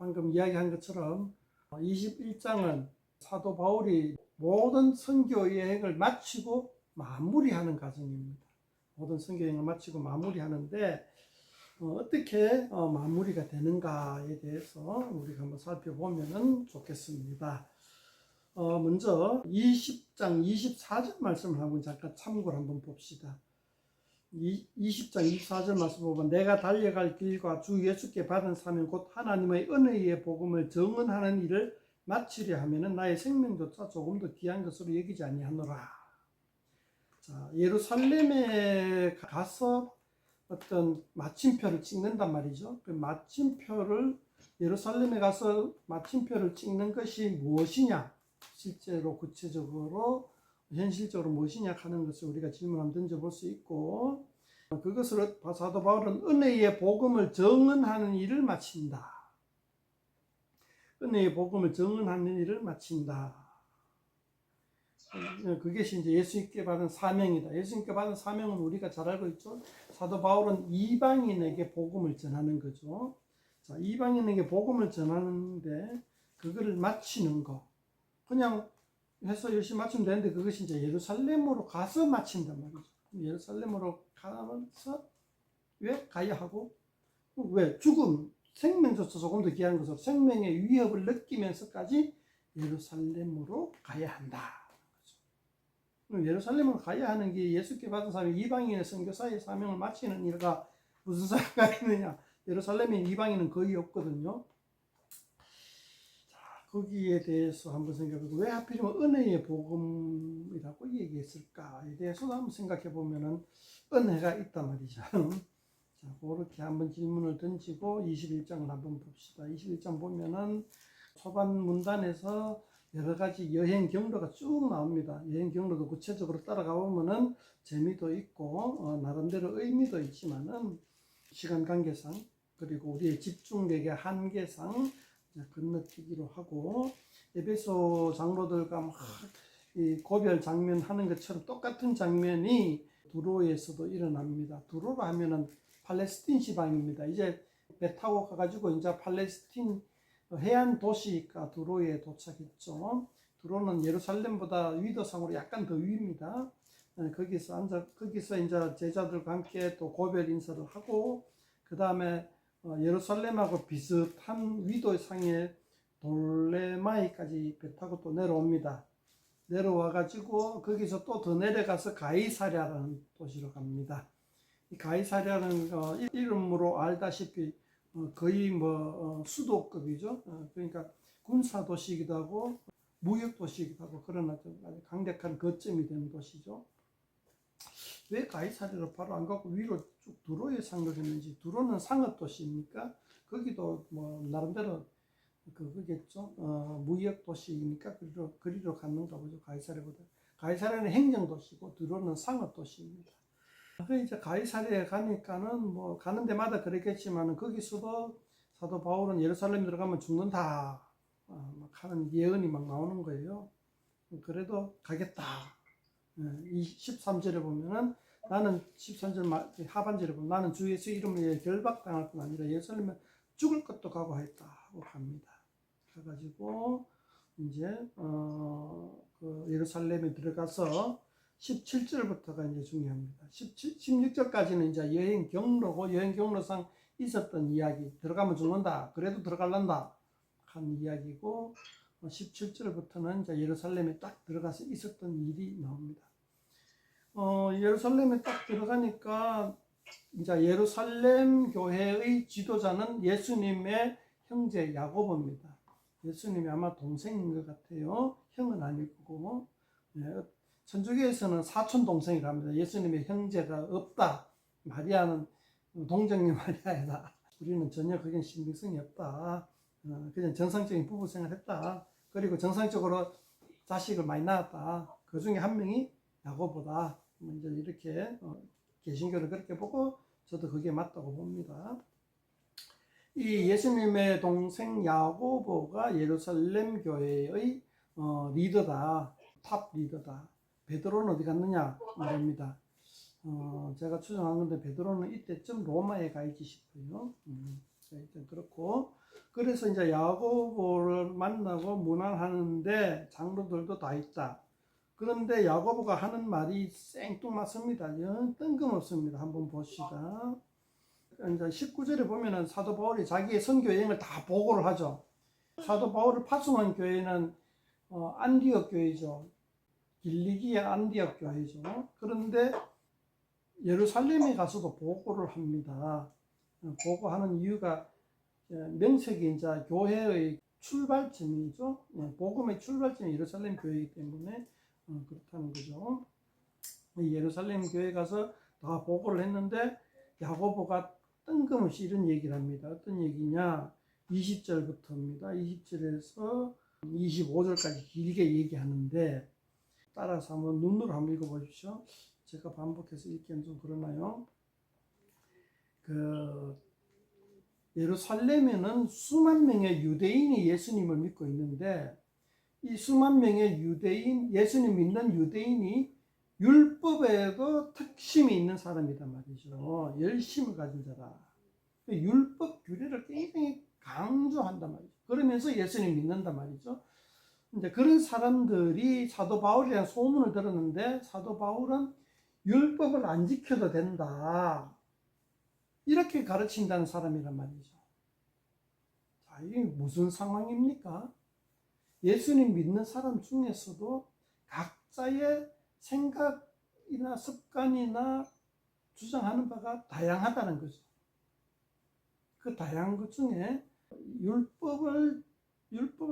방금 이야기한 것처럼 21장은 사도 바울이 모든 선교 여행을 마치고 마무리하는 과정입니다. 모든 선교 여행을 마치고 마무리하는데 어떻게 마무리가 되는가에 대해서 우리가 한번 살펴보면 좋겠습니다. 먼저 20장 24절 말씀을 한번 잠깐 참고를 한번 봅시다. 20장 24절 말씀 보면 내가 달려갈 길과 주 예수께 받은 사명 곧 하나님의 은혜의 복음을 증언하는 일을 마치려 하면은 나의 생명조차 조금도 귀한 것으로 여기지 아니하노라. 자, 예루살렘에 가서 어떤 마침표를 찍는단 말이죠. 그 마침표를 예루살렘에 가서 마침표를 찍는 것이 무엇이냐? 실제로 구체적으로 현실적으로 무엇이냐 하는 것을 우리가 질문 한번 던져볼 수 있고, 그것을 사도 바울은 은혜의 복음을 증언하는 일을 마친다. 은혜의 복음을 증언하는 일을 마친다. 그것이 이제 예수님께 받은 사명이다. 예수님께 받은 사명은 우리가 잘 알고 있죠. 사도 바울은 이방인에게 복음을 전하는 거죠. 자, 이방인에게 복음을 전하는데 그거를 마치는 거. 그냥 해서 열심히 마치면 되는데 그것이 이제 예루살렘으로 가서 마친단 말이죠. 예루살렘으로 가면서 왜 가야 하고? 왜? 죽음, 생명조차 조금 더 귀한 것으로 생명의 위협을 느끼면서까지 예루살렘으로 가야 한다. 예루살렘으로 가야 하는 게 예수께 받은 사람이 이방인의 선교사의 사명을 마치는 일과 무슨 상관이 있느냐? 예루살렘에 이방인은 거의 없거든요. 자, 거기에 대해서 한번 생각해보고 왜 하필이면 은혜의 복음이라고 얘기했을까에 대해서도 한번 생각해 보면은 은혜가 있단 말이죠. 자, 그렇게 한번 질문을 던지고 21장을 한번 봅시다. 21장 보면은 초반 문단에서 여러 가지 여행 경로가 쭉 나옵니다. 여행 경로도 구체적으로 따라가 보면은 재미도 있고 나름대로 의미도 있지만은 시간 관계상 그리고 우리의 집중력의 한계상 건너뛰기로 하고 에베소 장로들과 막 이 고별 장면 하는 것처럼 똑같은 장면이 두로에서도 일어납니다. 두로로 하면은 팔레스틴 지방입니다. 이제 배 타고 가가지고 이제 팔레스틴 해안 도시가 두로에 도착했죠. 두로는 예루살렘보다 위도상으로 약간 더 위입니다. 거기서 이제 제자들과 함께 또 고별 인사를 하고, 그 다음에 예루살렘하고 비슷한 위도상의 돌레마이까지 배 타고 또 내려옵니다. 내려와가지고 거기서 또 더 내려가서 가이사랴라는 도시로 갑니다. 이 가이사랴는 이름으로 알다시피 거의 수도급이죠. 그러니까 군사 도시이기도 하고 무역 도시이기도 하고 그런 아주 강력한 거점이 되는 도시죠. 왜 가이사랴로 바로 안 가고 위로 쭉 두로에 상륙했는지. 두로는 상업 도시입니까? 거기도 나름대로 그거겠죠. 무역 도시이니까 그리로 갔는가 보죠. 가이사랴보다. 가이사랴는 행정 도시고 두로는 상업 도시입니다. 이제 가이사랴에 가니까는 가는 데마다 그랬겠지만은 거기서도 사도 바울은 예루살렘 들어가면 죽는다 막 하는 예언이 막 나오는 거예요. 그래도 가겠다. 이 13절에 보면은 나는 13절 하반절에 보면 나는 주 예수 이름으로 결박당할 뿐 아니라 예루살렘에 죽을 것도 각오하였다 하고 갑니다. 가가지고 이제 그 예루살렘에 들어가서 17절부터가 이제 중요합니다. 16절까지는 이제 여행 경로고 여행 경로상 있었던 이야기. 들어가면 죽는다. 그래도 들어갈란다. 한 이야기고 17절부터는 이제 예루살렘에 딱 들어가서 있었던 일이 나옵니다. 예루살렘에 딱 들어가니까 이제 예루살렘 교회의 지도자는 예수님의 형제 야고보입니다. 예수님이 아마 동생인 것 같아요. 형은 아니고. 천주교에서는 사촌 동생이라 합니다. 예수님의 형제가 없다. 마리아는 동정녀 마리아이다. 우리는 전혀 그게 신빙성이 없다. 그냥 정상적인 부부 생활했다. 그리고 정상적으로 자식을 많이 낳았다. 그 중에 한 명이 야고보다. 이제 이렇게 개신교를 그렇게 보고 저도 그게 맞다고 봅니다. 이 예수님의 동생 야고보가 예루살렘 교회의 리더다. 탑 리더다. 베드로는 어디 갔느냐 말입니다. 제가 추정한 건데 베드로는 이때쯤 로마에 가 있기 싶어요. 일단 그렇고 그래서 이제 야고보를 만나고 문안하는데 장로들도 다 있다. 그런데 야고보가 하는 말이 생뚱맞습니다. 영 뜬금없습니다. 한번 봅시다. 이제 19절에 보면은 사도 바울이 자기의 선교 여행을 다 보고를 하죠. 사도 바울을 파송한 교회는 안디옥 교회죠. 길리기아 안디옥 교회죠. 그런데 예루살렘에 가서도 보고를 합니다. 보고하는 이유가 명색이 이제 교회의 출발점이죠. 복음의 출발점이 예루살렘 교회이기 때문에 그렇다는 거죠. 예루살렘 교회 가서 다 보고를 했는데 야고보가 뜬금없이 이런 얘기를 합니다. 어떤 얘기냐? 20절부터입니다. 20절에서 25절까지 길게 얘기하는데 따라서 한번 눈으로 한번 읽어보십시오. 제가 반복해서 읽기는 좀 그러나요? 예루살렘에는 수만 명의 유대인이 예수님을 믿고 있는데 이 수만 명의 유대인, 예수님 믿는 유대인이 율법에도 특심이 있는 사람이란 말이죠. 열심을 가진 자라. 율법 규례를 굉장히 강조한단 말이죠. 그러면서 예수님 믿는단 말이죠. 이제 그런 사람들이 사도 바울이라는 소문을 들었는데 사도 바울은 율법을 안 지켜도 된다. 이렇게 가르친다는 사람이란 말이죠. 자, 이게 무슨 상황입니까? 예수님 믿는 사람 중에서도 각자의 생각이나 습관이나 주장하는 바가 다양하다는 거죠. 그 다양한 것 중에 율법을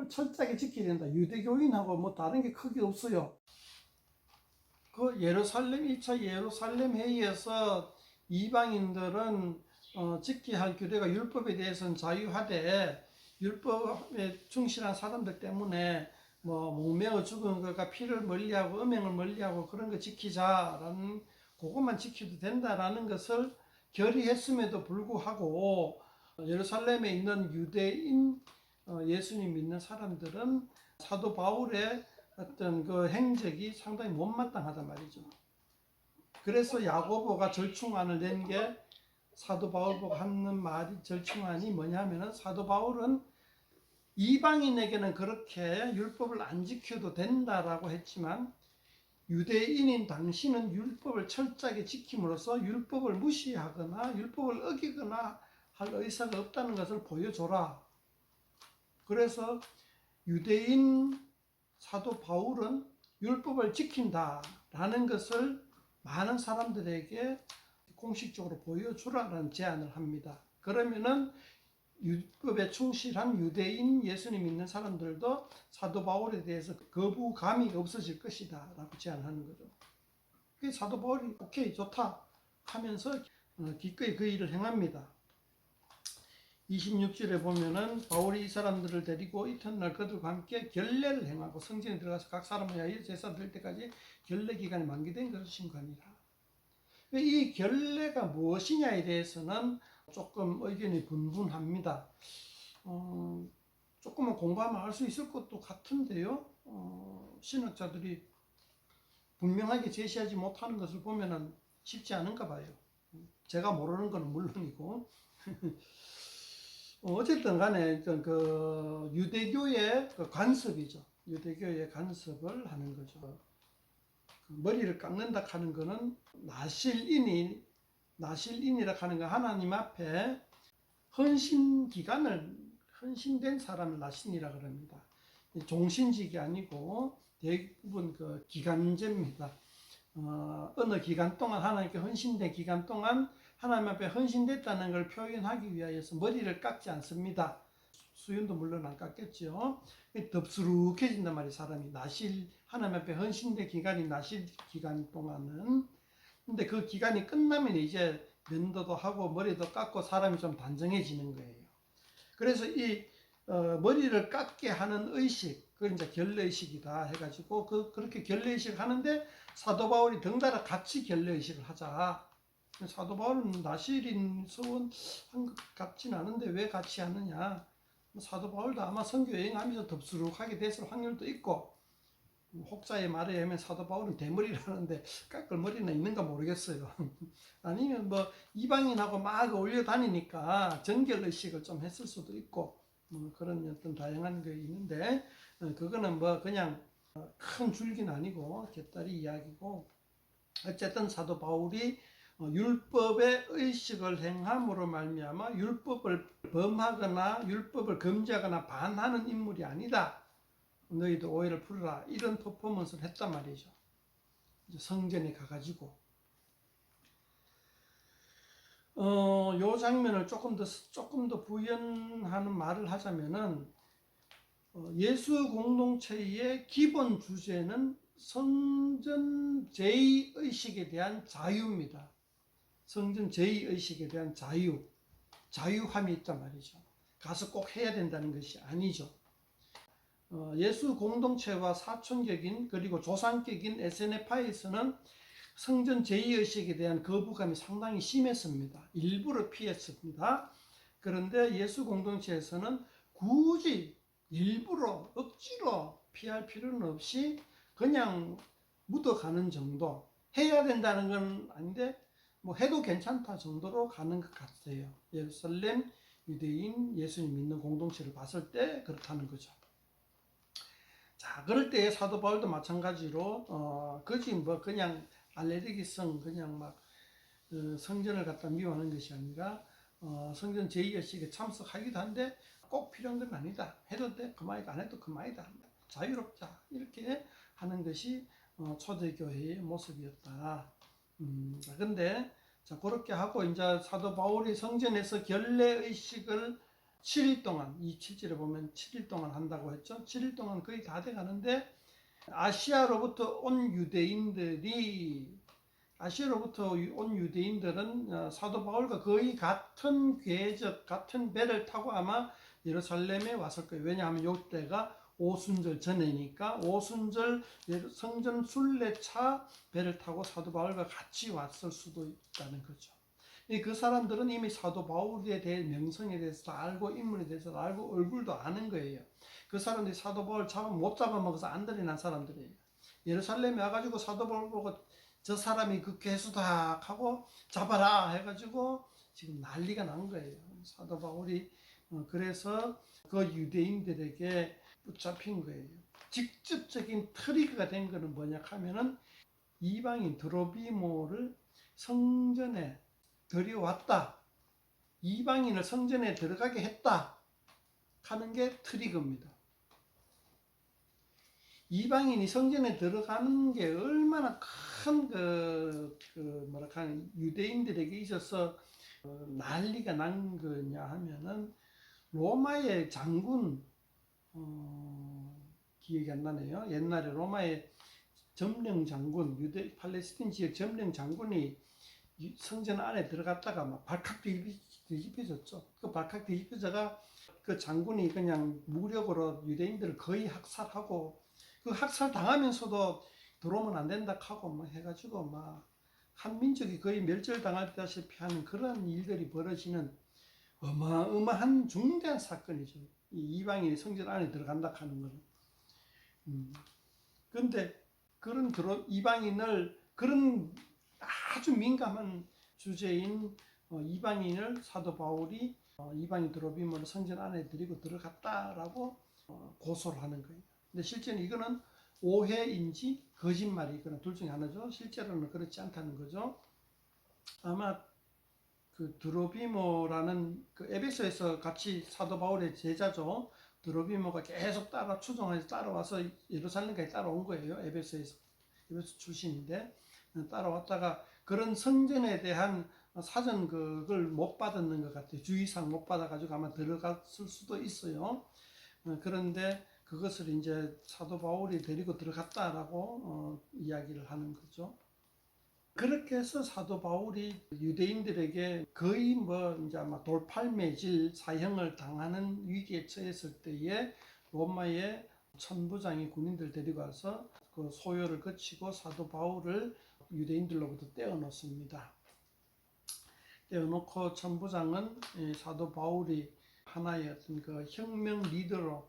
철저하게 지켜야 된다. 유대교인하고 뭐 다른 게 크게 없어요. 그 예루살렘 1차 예루살렘 회의에서 이방인들은 지켜야 할 규례가 율법에 대해서는 자유하되 율법에 충실한 사람들 때문에 뭐 목매어 죽은 것과 피를 멀리하고 음행을 멀리하고 그런 거 지키자라는 그것만 지켜도 된다라는 것을 결의했음에도 불구하고 예루살렘에 있는 유대인 예수님 믿는 사람들은 사도 바울의 어떤 그 행적이 상당히 못마땅하단 말이죠. 그래서 야고보가 절충안을 낸 게 사도 바울 보고 하는 말이 절충안이 뭐냐면은 사도 바울은 이방인에게는 그렇게 율법을 안 지켜도 된다라고 했지만 유대인인 당신은 율법을 철저하게 지킴으로써 율법을 무시하거나 율법을 어기거나 할 의사가 없다는 것을 보여줘라. 그래서 유대인 사도 바울은 율법을 지킨다라는 것을 많은 사람들에게 공식적으로 보여주라는 제안을 합니다. 그러면은 율법에 충실한 유대인 예수님 믿는 사람들도 사도 바울에 대해서 거부감이 없어질 것이다 라고 제안하는 거죠. 그래서 사도 바울이 오케이 좋다 하면서 기꺼이 그 일을 행합니다. 26절에 보면은 바울이 이 사람들을 데리고 이튿날 그들과 함께 결례를 행하고 성전에 들어가서 각 사람을 위하여 제사 드릴 때까지 결례 기간이 만기된 것을 신고하니라. 이 결례가 무엇이냐에 대해서는 조금 의견이 분분합니다. 조금만 공부하면 알 수 있을 것도 같은데요. 신학자들이 분명하게 제시하지 못하는 것을 보면은 쉽지 않은가 봐요. 제가 모르는 건 물론이고. 어쨌든 간에 그 유대교의 그 간섭이죠. 유대교의 간섭을 하는 거죠. 머리를 깎는다 하는 거는 나실인이라 하는 거 하나님 앞에 헌신된 사람을 나신이라 그럽니다. 종신직이 아니고 대부분 그 기간제입니다. 어느 기간 동안 하나님께 헌신된 기간 동안 하나님 앞에 헌신됐다는 걸 표현하기 위하여서 머리를 깎지 않습니다. 수염도 물론 안 깎겠죠. 덥수룩해진단 말이에요. 사람이 하나님 앞에 헌신된 기간이 나실 기간 동안은. 근데 그 기간이 끝나면 이제 면도도 하고 머리도 깎고 사람이 좀 단정해지는 거예요. 그래서 이 머리를 깎게 하는 의식, 그건 이제 결례의식이다 해가지고 그렇게 결례의식을 하는데 사도 바울이 덩달아 같이 결례의식을 하자. 사도 바울은 나실인 서원 한 것 같지는 않은데 왜 같이 하느냐. 사도 바울도 아마 선교 여행하면서 덥수룩하게 됐을 확률도 있고, 혹자의 말에 의하면 사도 바울은 대머리라는데 깎을 머리는 있는가 모르겠어요. 아니면 뭐 이방인하고 막 어울려 다니니까 정결의식을 좀 했을 수도 있고, 뭐 그런 어떤 다양한 게 있는데 그거는 뭐 그냥 큰 줄기는 아니고 곁다리 이야기고 어쨌든 사도 바울이 율법의 의식을 행함으로 말미암아 율법을 범하거나 율법을 금지하거나 반하는 인물이 아니다. 너희도 오해를 풀어라. 이런 퍼포먼스를 했단 말이죠. 성전에 가가지고 요 장면을 조금 더 부연하는 말을 하자면은 예수 공동체의 기본 주제는 성전 제의의식에 대한 자유입니다. 성전 제의의식에 대한 자유함이 있단 말이죠. 가서 꼭 해야 된다는 것이 아니죠. 예수 공동체와 사촌격인 그리고 조상격인 에세네파에서는 성전 제의의식에 대한 거부감이 상당히 심했습니다. 일부러 피했습니다. 그런데 예수 공동체에서는 굳이 일부러 억지로 피할 필요는 없이 그냥 묻어가는 정도, 해야 된다는 건 아닌데 뭐 해도 괜찮다 정도로 가는 것 같아요. 예루살렘 유대인 예수님 믿는 공동체를 봤을 때 그렇다는 거죠. 자, 그럴 때 사도 바울도 마찬가지로 그지 뭐 그냥 알레르기성 그냥 막 성전을 갖다 미워하는 것이 아니라 성전 제2의식에 참석하기도 한데 꼭 필요한 건 아니다. 해도 돼. 그만이다. 안 해도 그만이다. 자유롭자. 이렇게 하는 것이 초대교회의 모습이었다. 근데 자 그렇게 하고 이제 사도 바울이 성전에서 결례의식을 7일 동안 이 7절에 보면 7일 동안 한다고 했죠. 7일 동안 거의 다 돼 가는데 아시아로부터 온 유대인들은 사도 바울과 거의 같은 궤적, 같은 배를 타고 아마 예루살렘에 왔을 거예요. 왜냐하면 이때가 오순절 전이니까 오순절 성전 순례차 배를 타고 사도 바울과 같이 왔을 수도 있다는 거죠. 그 사람들은 이미 사도 바울에 대해 명성에 대해서 알고 인물에 대해서 알고 얼굴도 아는 거예요. 그 사람들이 사도 바울 못 잡아먹어서 안달이 난 사람들이에요. 예루살렘에 와가지고 사도 바울 보고 저 사람이 그 괴수다 하고 잡아라 해가지고 지금 난리가 난 거예요. 사도 바울이 그래서 그 유대인들에게 붙잡힌 거예요. 직접적인 트리거가 된 거는 뭐냐 하면은 이방인 드로비모를 성전에 들여왔다. 이방인을 성전에 들어가게 했다. 하는 게 트리거입니다. 이방인이 성전에 들어가는 게 얼마나 큰 유대인들에게 있어서 난리가 난 거냐 하면은 로마의 장군 기억이 안 나네요. 옛날에 로마의 점령 장군, 팔레스틴 지역 점령 장군이 성전 안에 들어갔다가 막 발칵 뒤집혀졌죠. 그 발칵 뒤집혀져가 그 장군이 그냥 무력으로 유대인들을 거의 학살하고 그 학살 당하면서도 들어오면 안 된다 하고 막 해가지고 막 한 민족이 거의 멸절당하다시피 하는 그런 일들이 벌어지는 어마어마한 중대한 사건이죠. 이 이방인이 성전 안에 들어간다 하는 거는. 그런데 그런 이방인을 그런 아주 민감한 주제인 이방인을 사도 바울이 이방인 드로비모를 성전 안에 들이고 들어갔다라고 고소를 하는 거예요. 근데 실제는 이거는 오해인지 거짓말이거나 둘 중에 하나죠. 실제로는 그렇지 않다는 거죠. 아마 그 드로비모라는 그 에베소에서 같이 사도 바울의 제자죠. 드로비모가 계속 추종해서 따라와서 예루살렘까지 따라온 거예요. 에베소 출신인데 따라왔다가 그런 성전에 대한 사전 그걸 못 받았는 것 같아요. 주의사항 못 받아가지고 아마 들어갔을 수도 있어요. 그런데 그것을 이제 사도 바울이 데리고 들어갔다라고 이야기를 하는 거죠. 그렇게 해서 사도 바울이 유대인들에게 거의 이제 아마 돌팔매질 사형을 당하는 위기에 처했을 때에 로마의 천부장이 군인들 데리고 와서 그 소요를 거치고 사도 바울을 유대인들로부터 떼어놓습니다. 떼어놓고 천부장은 사도 바울이 하나의 어떤 그 혁명 리더로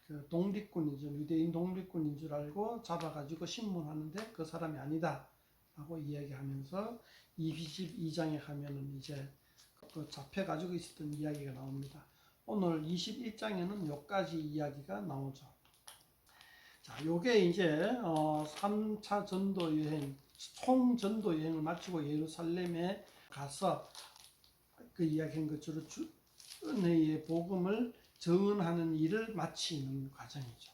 그 독립군이죠. 유대인 독립군인 줄 알고 잡아가지고 신문하는데 그 사람이 아니다 라고 이야기하면서 22장에 가면은 이제 그 잡혀가지고 있었던 이야기가 나옵니다. 오늘 21장에는 여기까지 이야기가 나오죠. 자, 요게 이제 3차 전도 여행, 총 전도 여행을 마치고 예루살렘에 가서 그 이야기한 것처럼 은혜의 복음을 전하는 일을 마치는 과정이죠.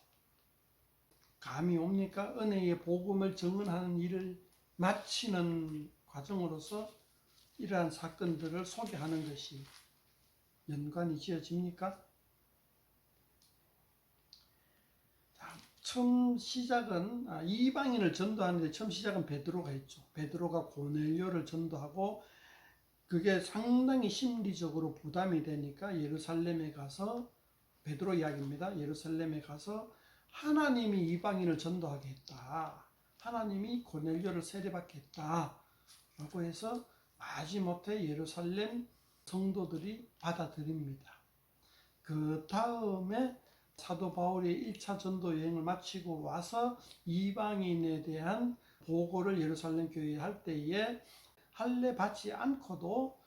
감이 옵니까? 은혜의 복음을 전하는 일을 마치는 과정으로서 이러한 사건들을 소개하는 것이 연관이 지어집니까? 자, 처음 시작은 이방인을 전도하는데 처음 시작은 베드로가 했죠. 베드로가 고넬료를 전도하고 그게 상당히 심리적으로 부담이 되니까 예루살렘에 가서, 베드로 이야기입니다. 예루살렘에 가서 하나님이 이방인을 전도하게 했다. 하나님이 고넬료를 세례받게 했다. 라고 해서 마지못해 예루살렘 성도들이 받아들입니다. 그 다음에 사도 바울이 1차 전도 여행을 마치고 와서 이방인에 대한 보고를 예루살렘 교회에 할 때에 할례 받지 않고도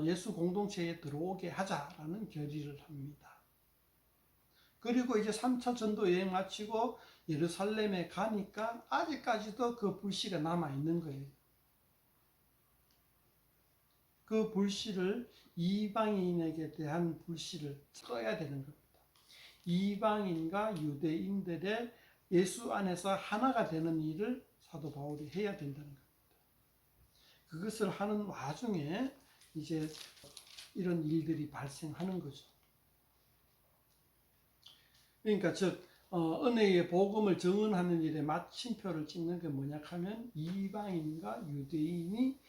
예수 공동체에 들어오게 하자라는 결의를 합니다. 그리고 이제 3차 전도 여행 마치고 예루살렘에 가니까 아직까지도 그 불씨가 남아있는 거예요. 그 불씨를, 이방인에게 대한 불씨를 꺼야 되는 겁니다. 이방인과 유대인들의 예수 안에서 하나가 되는 일을 사도 바울이 해야 된다는 겁니다. 그것을 하는 와중에 이제 이런 일들이 발생하는 거죠. 그러니까 즉 은혜의 복음을 증언하는 일에 마침표를 찍는 게 뭐냐 하면 이방인과 유대인이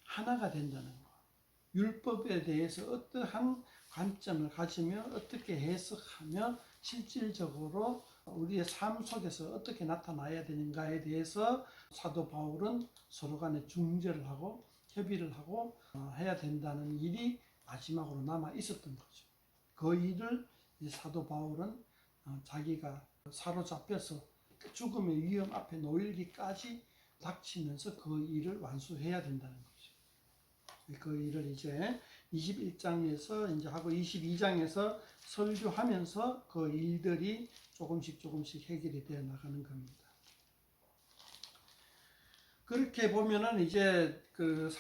하나가 된다는 거. 율법에 대해서 어떠한 관점을 가지며 어떻게 해석하며 실질적으로 우리의 삶 속에서 어떻게 나타나야 되는가에 대해서 사도 바울은 서로 간에 중재를 하고 협의를 하고 해야 된다는 일이 마지막으로 남아 있었던 거죠. 그 일을 사도 바울은 자기가 사로잡혀서 죽음의 위험 앞에 놓이기까지 닥치면서 그 일을 완수해야 된다는 거죠. 그 일을 이제 21장에서 이제 하고 22장에서 설교하면서 그 일들이 조금씩 해결이 되어 나가는 겁니다. 그렇게 보면은 이제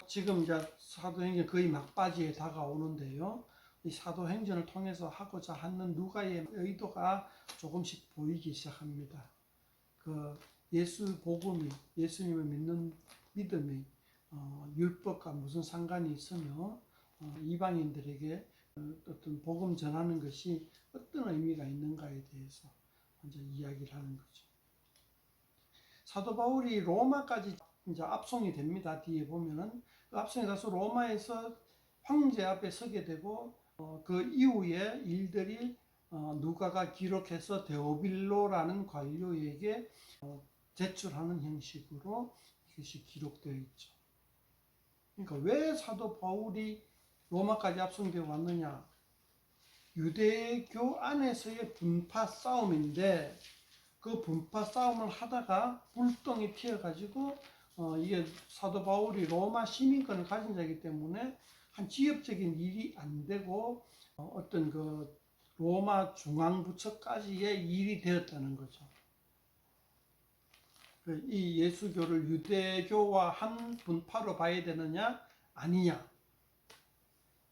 지금 이제 사도행전 거의 막바지에 다가오는데요. 이 사도행전을 통해서 하고자 하는 누가의 의도가 조금씩 보이기 시작합니다. 예수 복음이, 예수님을 믿는 믿음이 율법과 무슨 상관이 있으며 이방인들에게 어떤 복음 전하는 것이 어떤 의미가 있는가에 대해서 먼저 이야기를 하는 거죠. 사도 바울이 로마까지 이제 압송이 됩니다. 뒤에 보면은 그 압송에 가서 로마에서 황제 앞에 서게 되고 그 이후에 일들이 누가가 기록해서 데오빌로라는 관료에게 제출하는 형식으로 이것이 기록되어 있죠. 그러니까 왜 사도 바울이 로마까지 압송되어 왔느냐? 유대교 안에서의 분파 싸움인데 그 분파 싸움을 하다가 불똥이 튀어가지고 이게 사도 바울이 로마 시민권을 가진 자이기 때문에 한 지역적인 일이 안 되고 어떤 그 로마 중앙부처까지의 일이 되었다는 거죠. 이 예수교를 유대교와 한 분파로 봐야 되느냐 아니냐.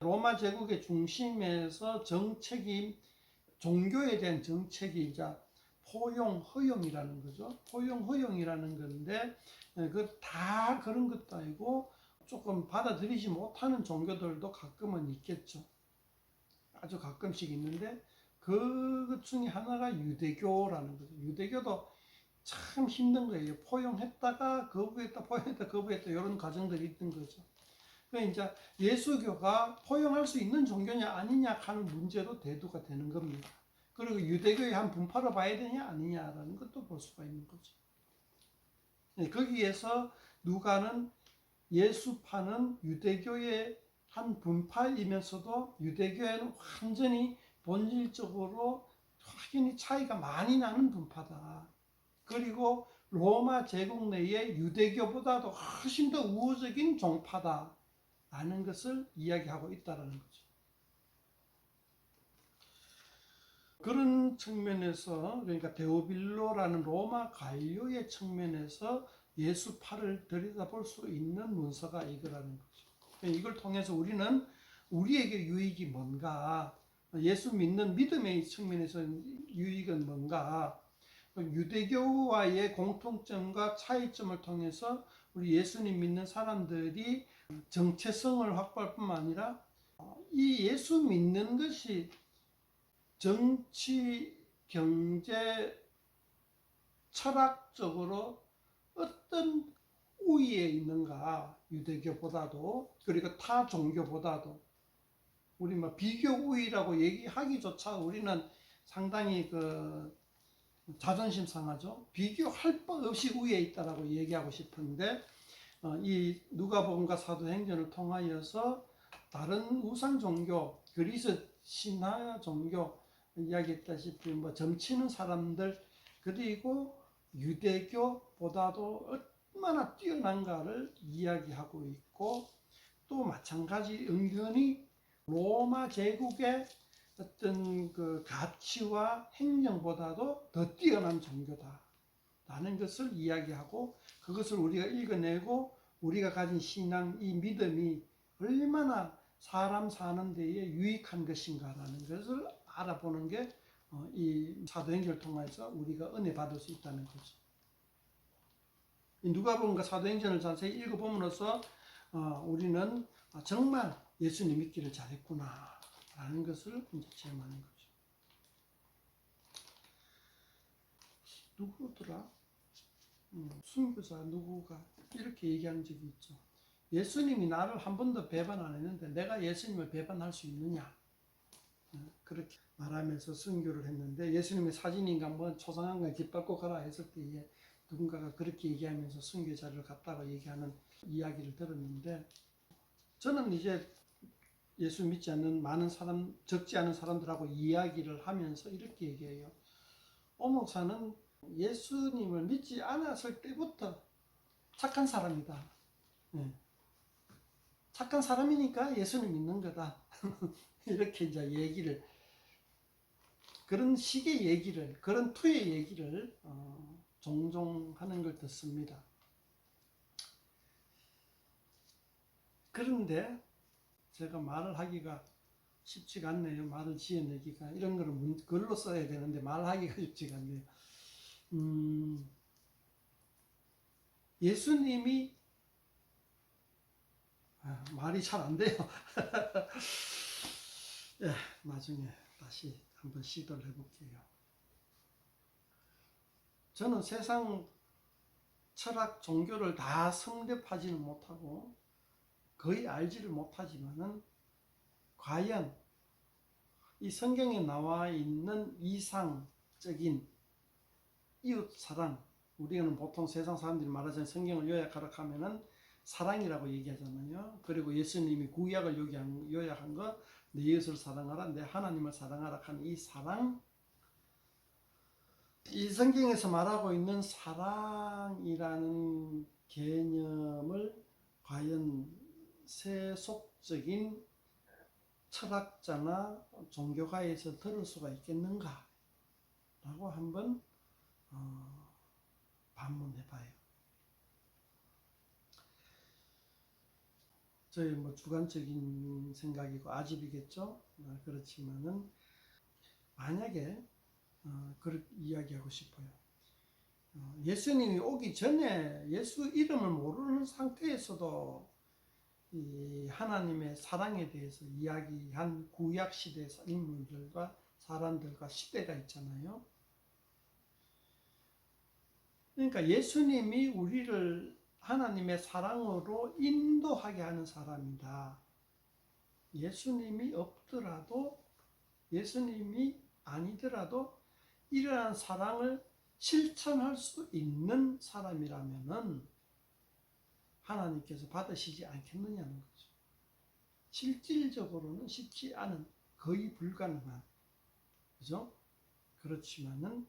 로마 제국의 중심에서 정책이, 종교에 대한 정책이 이제 포용, 허용이라는 거죠. 포용, 허용이라는 건데 다 그런 것도 아니고 조금 받아들이지 못하는 종교들도 가끔은 있겠죠. 아주 가끔씩 있는데 그 중에 하나가 유대교라는 거죠. 유대교도 참 힘든 거예요. 포용했다가 거부했다, 포용했다, 거부했다 이런 과정들이 있던 거죠. 그러니까 이제 예수교가 포용할 수 있는 종교냐 아니냐 하는 문제로 대두가 되는 겁니다. 그리고 유대교의 한 분파로 봐야 되냐 아니냐라는 것도 볼 수가 있는 거죠. 거기에서 누가는 예수파는 유대교의 한 분파이면서도 유대교에는 완전히 본질적으로 확연히 차이가 많이 나는 분파다. 그리고 로마 제국 내의 유대교보다도 훨씬 더 우호적인 종파다 라는 것을 이야기하고 있다는 거죠. 그런 측면에서, 그러니까 데오빌로라는 로마 관료의 측면에서 예수파를 들여다볼 수 있는 문서가 이거라는 거죠. 이걸 통해서 우리는 우리에게 유익이 뭔가, 예수 믿는 믿음의 측면에서 유익은 뭔가, 유대교와의 공통점과 차이점을 통해서 우리 예수님 믿는 사람들이 정체성을 확보할 뿐만 아니라 이 예수 믿는 것이 정치, 경제, 철학적으로 어떤 우위에 있는가, 유대교보다도, 그리고 타 종교보다도. 우리 뭐 비교 우위라고 얘기하기조차 우리는 상당히 자존심 상하죠. 비교할 바 없이 우위에 있다라고 얘기하고 싶은데, 이 누가복음과 사도행전을 통하여서 다른 우상 종교, 그리스 신화 종교, 이야기했다시피 뭐 점치는 사람들, 그리고 유대교보다도 얼마나 뛰어난가를 이야기하고 있고, 또 마찬가지 은근히 로마 제국의 어떤 그 가치와 행정보다도 더 뛰어난 종교다 라는 것을 이야기하고, 그것을 우리가 읽어내고 우리가 가진 신앙, 이 믿음이 얼마나 사람 사는 데에 유익한 것인가라는 것을 알아보는 게 이 사도행전을 통해서 우리가 은혜 받을 수 있다는 거죠. 누가복음과 사도행전을 자세히 읽어봄으로써 우리는 정말 예수님 믿기를 잘했구나 라는 것을 이제 체험하는 거죠. 누구더라? 순교자 누구가 이렇게 얘기한 적이 있죠. 예수님이 나를 한 번도 배반 안 했는데 내가 예수님을 배반할 수 있느냐? 그렇게 말하면서 순교를 했는데, 예수님의 사진인가 뭐 초상화인가 깃밟고 가라 했을 때에 누군가가 그렇게 얘기하면서 순교자를 갔다고 얘기하는 이야기를 들었는데, 저는 이제 예수 믿지 않는 많은 사람, 적지 않은 사람들하고 이야기를 하면서 이렇게 얘기해요. 오목사는 예수님을 믿지 않았을 때부터 착한 사람이다. 네. 착한 사람이니까 예수님 믿는 거다. 이렇게 이제 얘기를, 그런 식의 얘기를, 그런 투의 얘기를 종종 하는 걸 듣습니다. 그런데 제가 말을 하기가 쉽지가 않네요. 말을 지어내기가. 이런 거는 글로 써야 되는데 말하기가 쉽지가 않네요. 예수님이 말이 잘 안 돼요. 예, 나중에 다시 한번 시도를 해볼게요. 저는 세상 철학, 종교를 다 성립하지는 못하고 거의 알지를 못하지만은, 과연 이 성경에 나와 있는 이상적인 이웃 사랑, 우리는 보통 세상 사람들이 말하자면 성경을 요약하라 하면은 사랑이라고 얘기하잖아요. 그리고 예수님이 구약을 요약한 거, 내 이웃을 사랑하라, 내 하나님을 사랑하라 하는 이 사랑, 이 성경에서 말하고 있는 사랑이라는 개념을 과연 세속적인 철학자나 종교가에서 들을 수가 있겠는가 라고 한번 반문해봐요. 저의 뭐 주관적인 생각이고 아집이겠죠. 그렇지만은 만약에 그렇게 이야기하고 싶어요. 예수님이 오기 전에 예수 이름을 모르는 상태에서도 이 하나님의 사랑에 대해서 이야기한 구약 시대의 인물들과 사람들과 시대가 있잖아요. 그러니까 예수님이 우리를 하나님의 사랑으로 인도하게 하는 사람이다. 예수님이 없더라도, 예수님이 아니더라도 이러한 사랑을 실천할 수 있는 사람이라면은 하나님께서 받으시지 않겠느냐는 거죠. 실질적으로는 쉽지 않은, 거의 불가능한, 그죠? 그렇지만은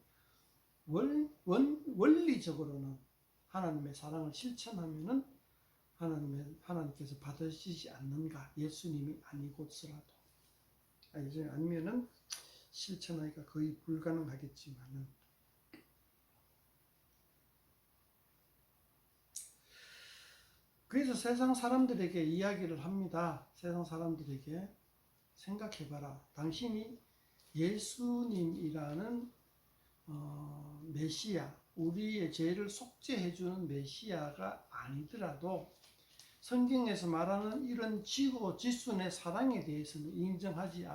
원리적으로는 하나님의 사랑을 실천하면은 하나님께서 받으시지 않는가? 예수님이 아니고서라도. 아니면은 실천하기가 거의 불가능하겠지만은 그래서 세상 사람들에게 이야기를 합니다. 세상 사람들에게 생각해봐라. 당신이 예수님이라는 메시아, 우리의 죄를 속죄해주는 메시아가 아니더라도 성경에서 말하는 이런 지고 지순의 사랑에 대해서는 인정하지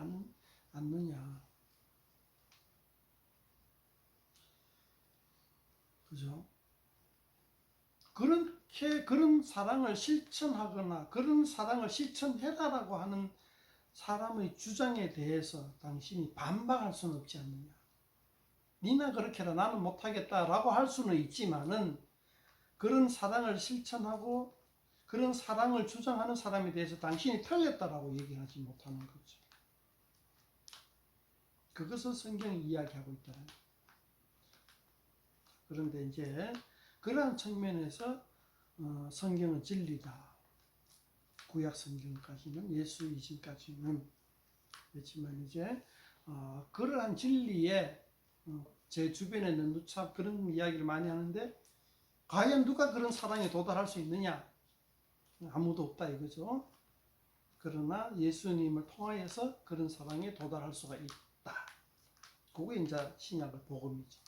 않느냐. 그죠? 그런 사랑을 실천하거나 그런 사랑을 실천해라라고 하는 사람의 주장에 대해서 당신이 반박할 수는 없지 않느냐. 니나 그렇게 해라 나는 못하겠다라고 할 수는 있지만은 그런 사랑을 실천하고 그런 사랑을 주장하는 사람에 대해서 당신이 틀렸다라고 얘기하지 못하는 거죠. 그것을 성경이 이야기하고 있다. 그런데 이제 그러한 측면에서 성경은 진리다. 구약 성경까지는 예수 이전까지는 그렇지만 이제 그러한 진리에 제 주변에는 누차 그런 이야기를 많이 하는데 과연 누가 그런 사랑에 도달할 수 있느냐? 아무도 없다 이거죠. 그러나 예수님을 통하여서 그런 사랑에 도달할 수가 있다. 그게 이제 신약의 복음이죠.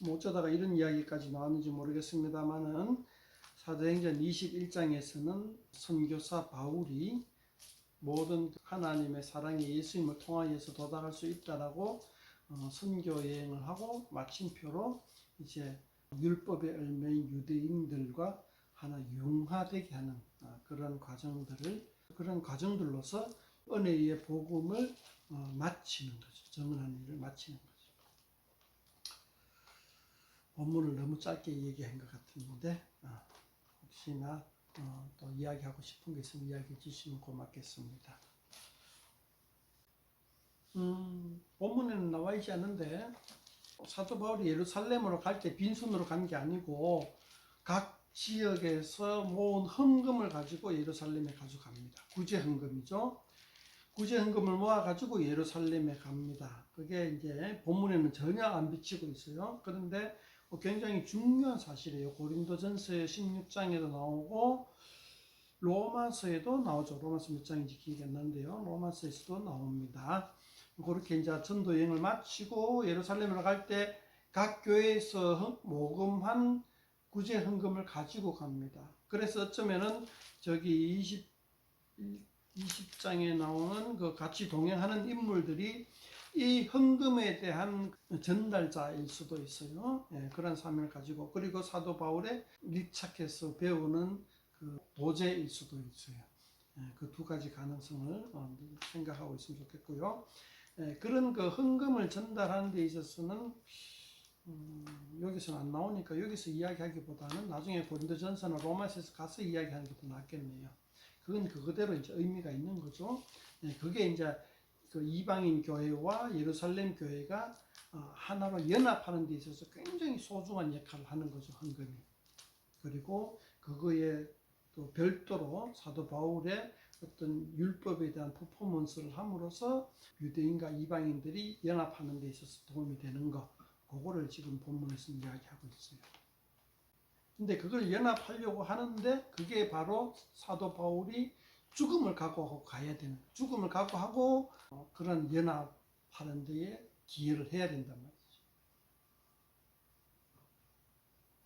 뭐 어쩌다가 이런 이야기까지 나왔는지 모르겠습니다만은 사도행전 21장에서는 선교사 바울이 모든 하나님의 사랑이 예수님을 통하여서 도달할 수 있다라고 선교 여행을 하고 마침표로 이제 율법에 얽매인 유대인들과 하나 융화되게 하는 그런 과정들로서 은혜의 복음을 마치는 거죠. 정언하는 일을 마치는 거죠. 본문을 너무 짧게 얘기한 것 같은데 혹시나 또 이야기하고 싶은 게 있으면 이야기해 주시면 고맙겠습니다. 본문에는 나와 있지 않는데 사도 바울이 예루살렘으로 갈 때 빈손으로 간 게 아니고 각 지역에서 모은 헌금을 가지고 예루살렘에 가져갑니다. 구제 헌금이죠. 구제 헌금을 모아 가지고 예루살렘에 갑니다. 그게 이제 본문에는 전혀 안 비치고 있어요. 그런데 굉장히 중요한 사실이에요. 고린도전서 16장에도 나오고 로마서에도 나오죠. 로마서 몇 장인지 기억이 안 나는데요. 로마서에서도 나옵니다. 그렇게 이제 전도 여행을 마치고 예루살렘으로 갈 때 각 교회에서 모금한 구제 헌금을 가지고 갑니다. 그래서 어쩌면은 저기 20장에 나오는 그 같이 동행하는 인물들이 이 헌금에 대한 전달자일 수도 있어요. 예, 그런 사명을 가지고 그리고 사도 바울의 밀착해서 배우는 그 도제일 수도 있어요. 예, 그 두 가지 가능성을 생각하고 있으면 좋겠고요. 예, 그런 그 헌금을 전달하는 데 있어서는 여기서는 안 나오니까 여기서 이야기하기보다는 나중에 고린도전서나 로마서에서 가서 이야기하는 게 더 낫겠네요. 그건 그대로 이제 의미가 있는 거죠. 예, 그게 이제 그 이방인 교회와 예루살렘 교회가 하나로 연합하는 데 있어서 굉장히 소중한 역할을 하는 거죠, 헌금이. 그리고 그거에 또 별도로 사도 바울의 어떤 율법에 대한 퍼포먼스를 함으로써 유대인과 이방인들이 연합하는 데 있어서 도움이 되는 거, 그거를 지금 본문에서 이야기하고 있어요. 근데 그걸 연합하려고 하는데 그게 바로 사도 바울이 죽음을 각오하고 가야 되는, 죽음을 각오하고 그런 연합하는 데에 기여를 해야 된단 말이죠.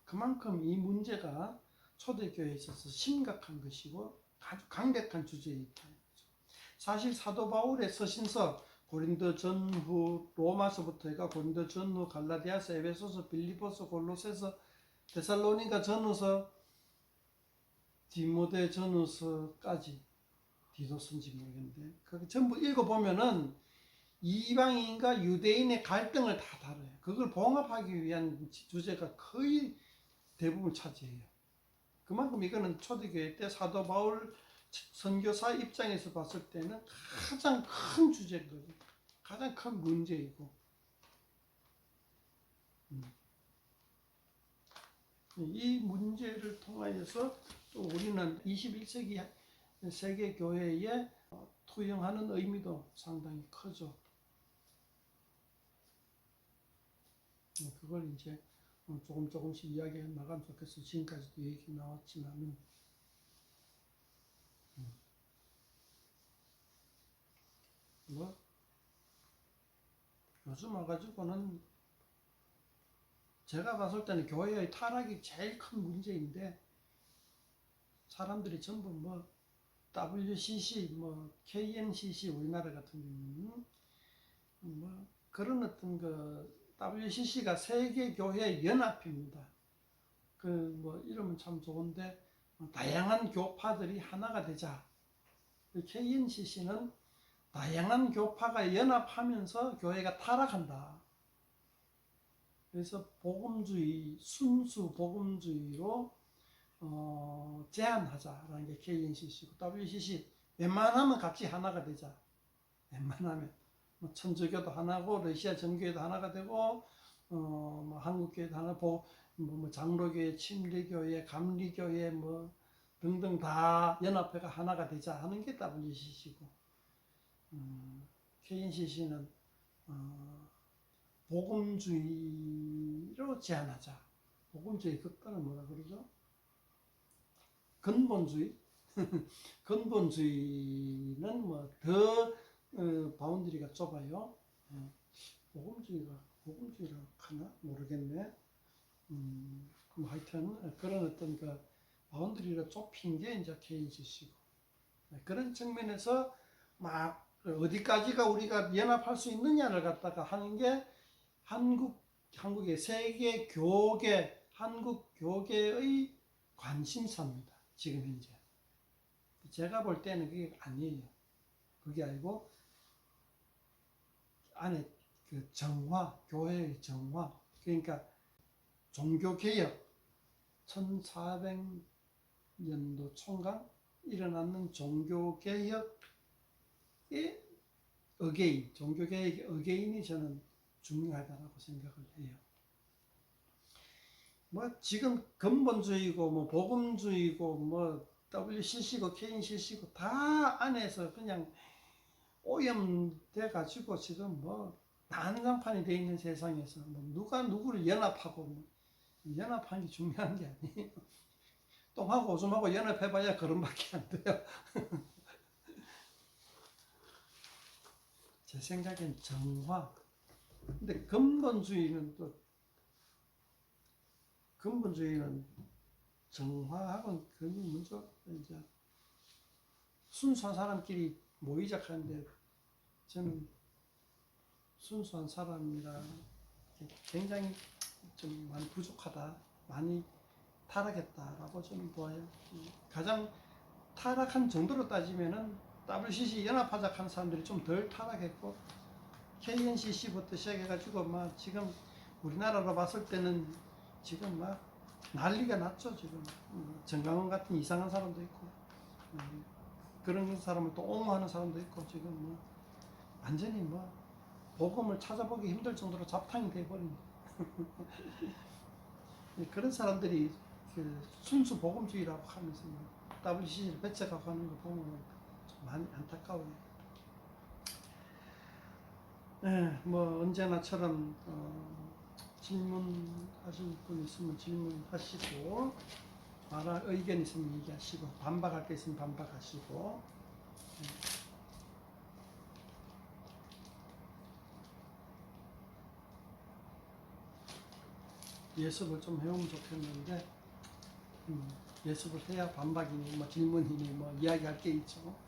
그만큼 이 문제가 초대교회에 있어서 심각한 것이고 아주 강력한 주제이다. 사실 사도 바울의 서신서 고린도 전후 로마서부터 해가 고린도 전후 갈라디아서 에베소서 빌립보서 골로새서 데살로니가 전후서 디모데 전후서까지 디도서인지 모르겠는데 그 전부 읽어보면은 이방인과 유대인의 갈등을 다 다뤄요. 그걸 봉합하기 위한 주제가 거의 대부분 차지해요. 그만큼 이거는 초대교회 때 사도 바울 선교사 입장에서 봤을 때는 가장 큰 주제인 거죠. 가장 큰 문제이고 이 문제를 통하여서 또 우리는 21세기 세계 교회의 투영하는 의미도 상당히 크죠. 그걸 이제 조금씩 이야기해 나가면 좋겠어요. 지금까지도 얘기 나왔지만은 뭐 요즘 와가지고는 제가 봤을 때는 교회의 타락이 제일 큰 문제인데, 사람들이 전부 뭐 WCC, 뭐 KNCC, 우리나라 같은 경우는 뭐 그런 어떤 그 WCC가 세계 교회 연합입니다. 그 뭐 이러면 참 좋은데, 다양한 교파들이 하나가 되자. KNCC는 다양한 교파가 연합하면서 교회가 타락한다. 그래서 복음주의, 순수 복음주의로 제한하자라는 게 KNCC고, WCC 웬만하면 같이 하나가 되자. 웬만하면 뭐 천주교도 하나고 러시아 정교회도 하나가 되고 뭐 한국교회도 하나고 뭐 장로교회, 침례교회, 감리교회 뭐 등등 다 연합회가 하나가 되자 하는 게 WCC고, KNCC는 복음주의로 제한하자. 복음주의 극단은 뭐라 그러죠? 근본주의. 근본주의는 뭐 더 바운더리가 좁아요. 복음주의라 하나 모르겠네. 뭐 하여튼 그런 어떤 그 바운더리가 좁힌 게 이제 KNCC고, 그런 측면에서 막 어디까지가 우리가 연합할 수 있느냐를 갖다가 하는 게 한국의 세계 교계, 한국 교계의 관심사입니다. 지금 현재. 제가 볼 때는 그게 아니에요. 그게 아니고 안에 그 정화, 교회의 정화, 그러니까 종교개혁, 1400년도 총각 일어나는 종교개혁의 어게인, 종교개혁의 어게인이 저는 중요하다고 생각을 해요. 뭐 지금 근본주의고 뭐 복음주의고 뭐 WCC고 KNCC고 다 안에서 그냥 오염돼 가지고 지금 뭐 난장판이 돼 있는 세상에서 뭐 누가 누구를 연합하고 뭐 연합하는 게 중요한 게 아니에요. 똥하고 오줌하고 연합해봐야 그런밖에 안 돼요. 제 생각엔 정화. 근데 근본주의는 정화하고는 그 문제, 이제 순수한 사람끼리 모이자 하는데, 저는 순수한 사람이라 굉장히 좀 많이 부족하다, 많이 타락했다라고 저는 보아요. 가장 타락한 정도로 따지면은 WCC 연합하자 하는 사람들이 좀 덜 타락했고, KNCC부터 시작해가지고 막 지금 우리나라로 봤을 때는 지금 막 난리가 났죠. 지금 정강원 같은 이상한 사람도 있고, 그런 사람을 또 옹호하는 사람도 있고, 지금 뭐 완전히 뭐 복음을 찾아보기 힘들 정도로 잡탕이 돼버린 그런 사람들이 그 순수 복음주의라고 하면서 WCC를 배척하고 하는 거 보면 좀 많이 안타까워요. 뭐 언제나처럼 질문하실 분 있으면 질문하시고, 말할 의견 있으면 얘기하시고, 반박할 게 있으면 반박하시고. 예습을 좀 해오면 좋겠는데, 예습을 해야 반박이니 뭐 질문이니 뭐 이야기할 게 있죠.